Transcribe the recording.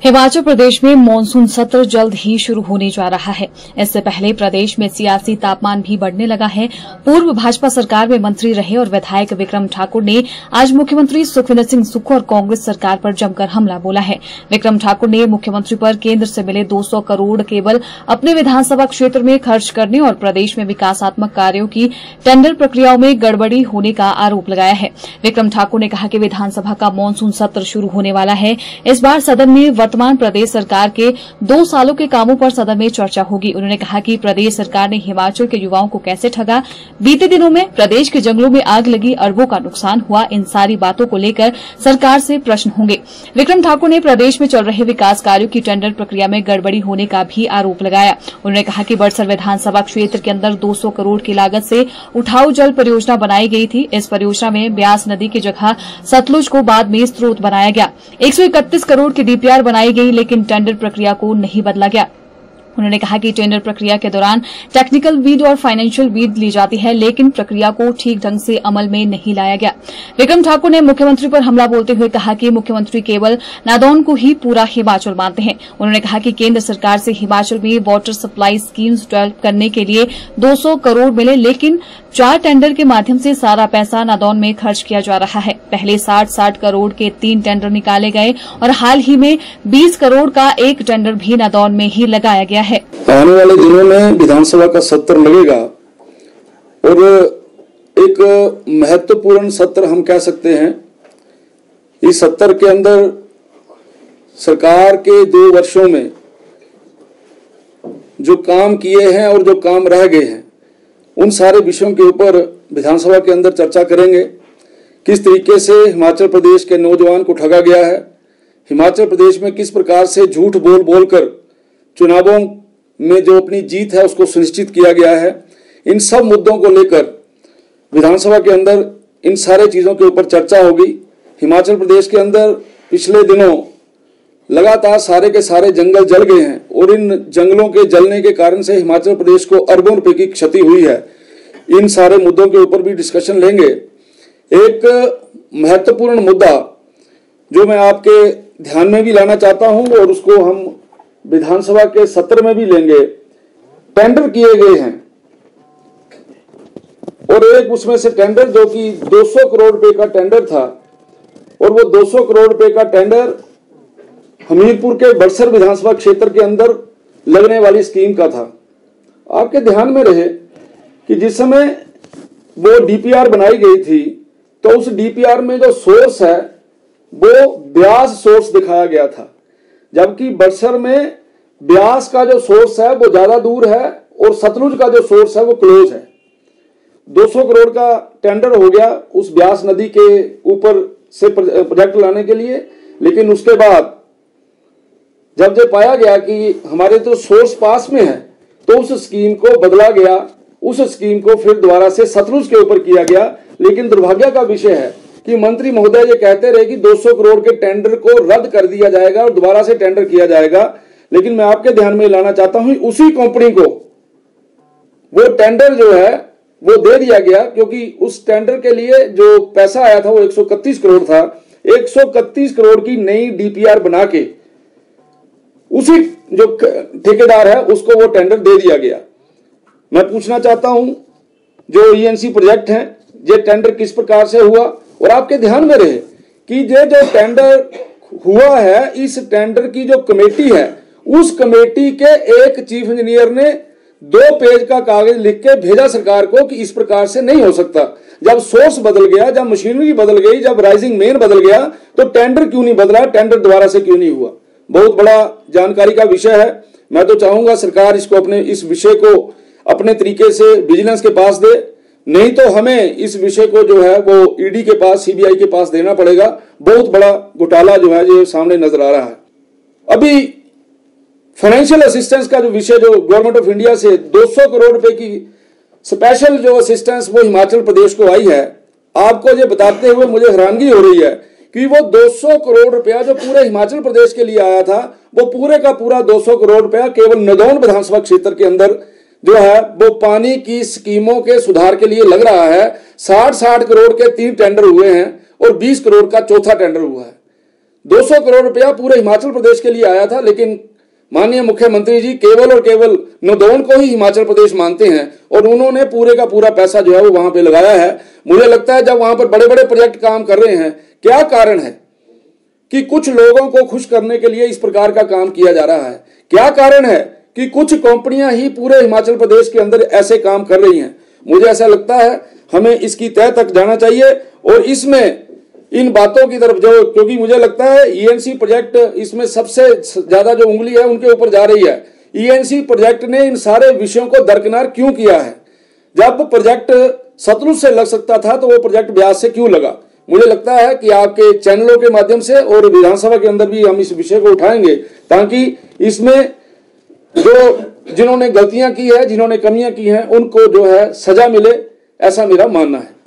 हिमाचल प्रदेश में मानसून सत्र जल्द ही शुरू होने जा रहा है। इससे पहले प्रदेश में सियासी तापमान भी बढ़ने लगा है। पूर्व भाजपा सरकार में मंत्री रहे और विधायक विक्रम ठाकुर ने आज मुख्यमंत्री सुखविंदर सिंह सुक्खू और कांग्रेस सरकार पर जमकर हमला बोला है। विक्रम ठाकुर ने मुख्यमंत्री पर केंद्र से मिले 200 करोड़ केवल अपने विधानसभा क्षेत्र में खर्च करने और प्रदेश में विकासात्मक कार्यों की टेंडर प्रक्रियाओं में गड़बड़ी होने का आरोप लगाया है। विक्रम ठाकुर ने कहा कि विधानसभा का मानसून सत्र शुरू होने वाला है। इस बार सदन में वर्तमान प्रदेश सरकार के 2 सालों के कामों पर सदन में चर्चा होगी। उन्होंने कहा कि प्रदेश सरकार ने हिमाचल के युवाओं को कैसे ठगा, बीते दिनों में प्रदेश के जंगलों में आग लगी, अरबों का नुकसान हुआ, इन सारी बातों को लेकर सरकार से प्रश्न होंगे। विक्रम ठाकुर ने प्रदेश में चल रहे विकास कार्यों की टेंडर प्रक्रिया में गड़बड़ी होने का भी आरोप लगाया। उन्होंने कहा कि बड़सर विधानसभा क्षेत्र के अंदर 200 करोड़ की लागत से उठाऊ जल परियोजना बनाई गई थी। इस परियोजना में ब्यास नदी की जगह सतलुज को बाद में स्रोत बनाया गया। 131 करोड़ की डीपीआर बनाई गई, लेकिन टेंडर प्रक्रिया को नहीं बदला गया। उन्होंने कहा कि टेंडर प्रक्रिया के दौरान टेक्निकल वीड और फाइनेंशियल वीड ली जाती है, लेकिन प्रक्रिया को ठीक ढंग से अमल में नहीं लाया गया। विक्रम ठाकुर ने मुख्यमंत्री पर हमला बोलते हुए कहा कि मुख्यमंत्री केवल नादौन को ही पूरा हिमाचल मानते हैं। उन्होंने कहा कि केंद्र सरकार से हिमाचल में वाटर सप्लाई स्कीम्स डेवलप करने के लिए 200 करोड़ मिले, लेकिन 4 टेंडर के माध्यम से सारा पैसा नादौन में खर्च किया जा रहा है। पहले 60 करोड़ के 3 टेंडर निकाले गए और हाल ही में 20 करोड़ का एक टेंडर भी नादौन में ही लगाया गया है। आने वाले दिनों में विधानसभा का सत्र लगेगा और एक महत्वपूर्ण सत्र हम कह सकते हैं। इस सत्र के अंदर सरकार के 2 वर्षों में जो काम किए हैं और जो काम रह गए हैं, उन सारे विषयों के ऊपर विधानसभा के अंदर चर्चा करेंगे। किस तरीके से हिमाचल प्रदेश के नौजवान को ठगा गया है, हिमाचल प्रदेश में किस प्रकार से झूठ बोल कर चुनावों में जो अपनी जीत है उसको सुनिश्चित किया गया है, इन सब मुद्दों को लेकर विधानसभा के अंदर इन सारे चीज़ों के ऊपर चर्चा होगी। हिमाचल प्रदेश के अंदर पिछले दिनों लगातार सारे के सारे जंगल जल गए हैं और इन जंगलों के जलने के कारण से हिमाचल प्रदेश को अरबों रुपए की क्षति हुई है। इन सारे मुद्दों के ऊपर भी डिस्कशन लेंगे। एक महत्वपूर्ण मुद्दा जो मैं आपके ध्यान में भी लाना चाहता हूं और उसको हम विधानसभा के सत्र में भी लेंगे। टेंडर किए गए हैं और एक उसमें से टेंडर जो कि 200 करोड़ रुपए का टेंडर था और वो 200 करोड़ रुपए का टेंडर हमीरपुर के बड़सर विधानसभा क्षेत्र के अंदर लगने वाली स्कीम का था। आपके ध्यान में रहे कि जिस समय वो डीपीआर बनाई गई थी तो उस डीपीआर में जो सोर्स है वो ब्यास सोर्स दिखाया गया था, जबकि बड़सर में ब्यास का जो सोर्स है वो ज्यादा दूर है और सतलुज का जो सोर्स है वो क्लोज है। 200 करोड़ का टेंडर हो गया उस ब्यास नदी के ऊपर से प्रोजेक्ट लाने के लिए, लेकिन उसके बाद जब ये पाया गया कि हमारे तो सोर्स पास में है तो उस स्कीम को बदला गया, उस स्कीम को फिर दोबारा से सतलुज के ऊपर किया गया। लेकिन दुर्भाग्य का विषय है कि मंत्री महोदय ये कहते रहे कि 200 करोड़ के टेंडर को रद्द कर दिया जाएगा और दोबारा से टेंडर किया जाएगा, लेकिन मैं आपके ध्यान में लाना चाहता हूं उसी कंपनी को वो टेंडर जो है वो दे दिया गया, क्योंकि उस टेंडर के लिए जो पैसा आया था वो 131 करोड़ था। 131 करोड़ की नई डीपीआर बना के उसी जो ठेकेदार है उसको वो टेंडर दे दिया गया। मैं पूछना चाहता हूं जो ईएनसी प्रोजेक्ट है ये टेंडर किस प्रकार से हुआ, और आपके ध्यान में रहे कि ये जो टेंडर हुआ है इस टेंडर की जो कमेटी है उस कमेटी के एक चीफ इंजीनियर ने 2 पेज का कागज लिख के भेजा सरकार को कि इस प्रकार से नहीं हो सकता। जब सोर्स बदल गया, जब मशीनरी बदल गई, जब राइजिंग मेन बदल गया तो टेंडर क्यों नहीं बदला, टेंडर दोबारा से क्यों नहीं हुआ। बहुत बड़ा जानकारी का विषय है। मैं तो चाहूंगा सरकार इसको अपने इस विषय को अपने तरीके से विजिलेंस के पास दे, नहीं तो हमें इस विषय को जो है वो ईडी के पास, सीबीआई के पास देना पड़ेगा। बहुत बड़ा घोटाला जो है ये सामने नजर आ रहा है। अभी फाइनेंशियल असिस्टेंस का जो विषय जो गवर्नमेंट ऑफ इंडिया से 200 करोड़ रुपए की स्पेशल जो असिस्टेंस वो हिमाचल प्रदेश को आई है, आपको ये बताते हुए मुझे हैरानगी हो रही है कि वो 200 करोड़ रुपया जो पूरे हिमाचल प्रदेश के लिए आया था वो पूरे का पूरा 200 करोड़ रुपया केवल नादौन विधानसभा क्षेत्र के अंदर जो है वो पानी की स्कीमों के सुधार के लिए लग रहा है। 60 करोड़ के 3 टेंडर हुए हैं और 20 करोड़ का चौथा टेंडर हुआ है। 200 करोड़ रुपया पूरे हिमाचल प्रदेश के लिए आया था, लेकिन माननीय मुख्यमंत्री जी केवल और केवल नदौन को ही हिमाचल प्रदेश मानते हैं और उन्होंने पूरे का पूरा पैसा जो है वो वहां पे लगाया है। मुझे लगता है जब वहां पर बड़े बड़े प्रोजेक्ट काम कर रहे हैं, क्या कारण है कि कुछ लोगों को खुश करने के लिए इस प्रकार का काम किया जा रहा है? क्या कारण है कि कुछ कंपनियां ही पूरे हिमाचल प्रदेश के अंदर ऐसे काम कर रही हैं? मुझे ऐसा लगता है हमें इसकी तह तक जाना चाहिए और इसमें इन बातों की तरफ जो, क्योंकि मुझे लगता है ईएनसी प्रोजेक्ट इसमें सबसे ज्यादा जो उंगली है उनके ऊपर जा रही है। ईएनसी प्रोजेक्ट ने इन सारे विषयों को दरकिनार क्यों किया है? जब प्रोजेक्ट सतलुज से लग सकता था तो वो प्रोजेक्ट ब्यास से क्यों लगा? मुझे लगता है कि आपके चैनलों के माध्यम से और विधानसभा के अंदर भी हम इस विषय को उठाएंगे ताकि इसमें जो जिन्होंने गलतियां की है, जिन्होंने कमियां की हैं, उनको जो है सजा मिले, ऐसा मेरा मानना है।